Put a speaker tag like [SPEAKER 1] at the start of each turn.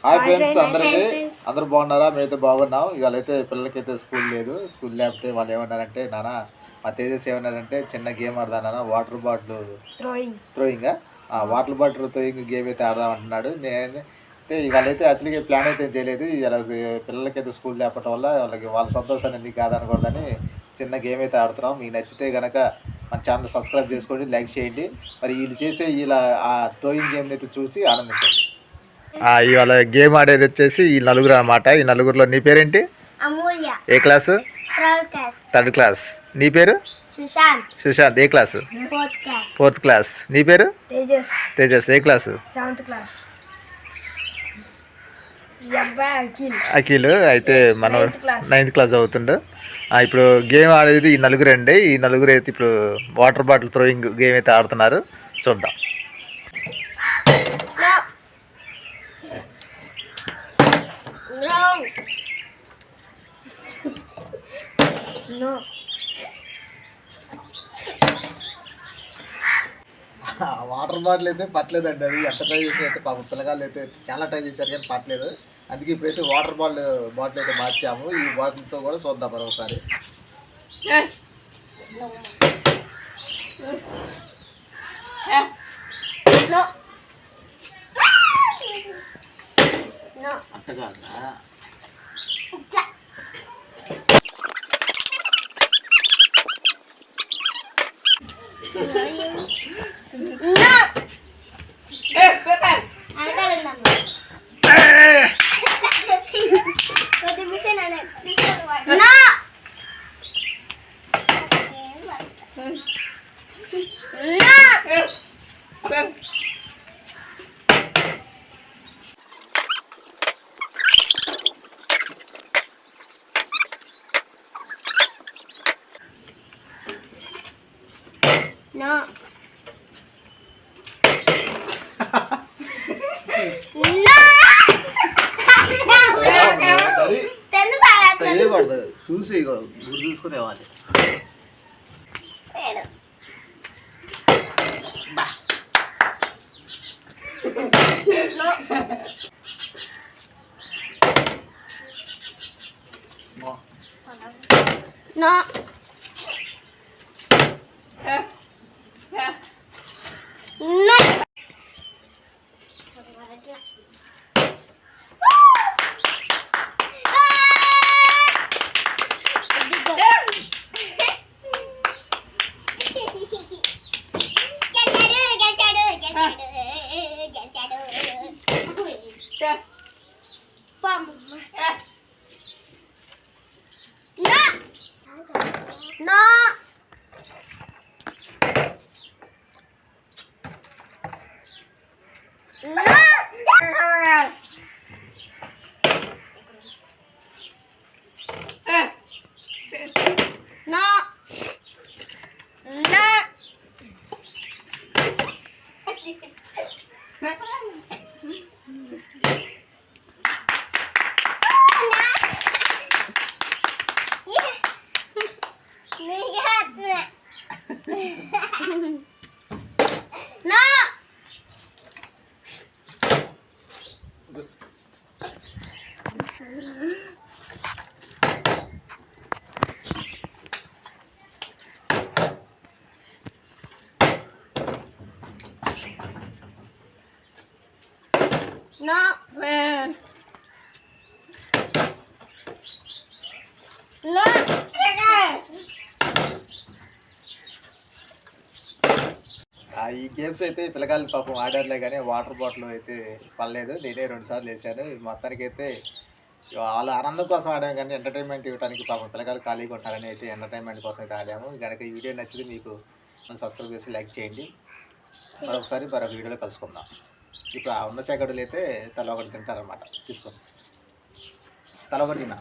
[SPEAKER 1] Hi friends, అందరూ బాగున్నారా? మేమైతే బాగున్నాం. ఇవాళ అయితే పిల్లలకైతే స్కూల్ లేదు. స్కూల్ లేకపోతే వాళ్ళు ఏమన్నారంటే, నాన్న మా తేజస్ ఏమన్నారంటే చిన్న గేమ్ ఆడదాం నాన్న, water bottle throwing water bottle throwing game అయితే ఆడదాం అంటున్నాడు. నేనైతే ఇవాళ అయితే యాక్చువల్గా ప్లాన్ అయితే చేయలేదు. ఇలా పిల్లలకైతే స్కూల్ లేకపోవడం వల్ల వాళ్ళ సంతోషాన్ని ఎందుకు కాదనకూడదని చిన్న గేమ్ అయితే ఆడుతున్నాం. మీకు నచ్చితే కనుక మన ఛానల్ సబ్స్క్రైబ్ చేసుకోండి, లైక్ చేయండి. మరి వీళ్ళు చేసే ఇలా ఆ థ్రోయింగ్ గేమ్ని అయితే చూసి ఆనందించండి. ఇవాళ గేమ్ ఆడేది వచ్చేసి ఈ నలుగురు అనమాట. ఈ నలుగురిలో నీ పేరేంటి? ఏ క్లాసు? Third class. నీ పేరు? సుశాంత్. ఏ క్లాసు? Fourth class. నీ పేరు? తేజస్. ఏ క్లాసు? అఖిల్ అయితే మన 9th క్లాస్ అవుతుండు. ఇప్పుడు గేమ్ ఆడేది ఈ నలుగురు అండి. ఈ నలుగురు అయితే ఇప్పుడు వాటర్ బాటిల్ థ్రోయింగ్ గేమ్ అయితే ఆడుతున్నారు. చూద్దాం. వాటర్ బాటిల్ అయితే పట్టలేదండి. అది ఎంత ట్రై చేసి అయితే పాపం పిల్లగాళ్ళు అయితే చాలా ట్రై చేశారు కానీ పట్టలేదు. అందుకే ఇప్పుడైతే వాటర్ బాటిల్ అయితే మార్చాము. ఈ బాటిల్తో కూడా చూద్దాం మరి ఒకసారి. అట్టగా No. వేయకూడదు, చూసి గుడి చూసుకుని ఇవ్వాలి. No. No. No. ఈ గేమ్స్ అయితే పిల్లగాళ్ళు పాపం ఆడారులే కానీ వాటర్ బాటిల్ అయితే పడలేదు. నేనే 2 సార్లు వేసాను. మొత్తానికి అయితే వాళ్ళ ఆనందం కోసం ఆడాము కానీ ఎంటర్టైన్మెంట్ ఇవ్వడానికి పాపం పిల్లగాళ్ళు ఖాళీగా ఉంటారని అయితే ఎంటర్టైన్మెంట్ కోసం అయితే ఆడాము. కనుక ఈ వీడియో నచ్చితే మీకు సబ్స్క్రైబ్ చేసి లైక్ చేయండి. మరొకసారి మరొక వీడియోలో కలుసుకుందాం. ఇప్పుడు ఆ ఉన్న చెగడులు అయితే తల ఒకటి తింటారనమాట. తీసుకోండి, తల ఒకటి తిన్నా.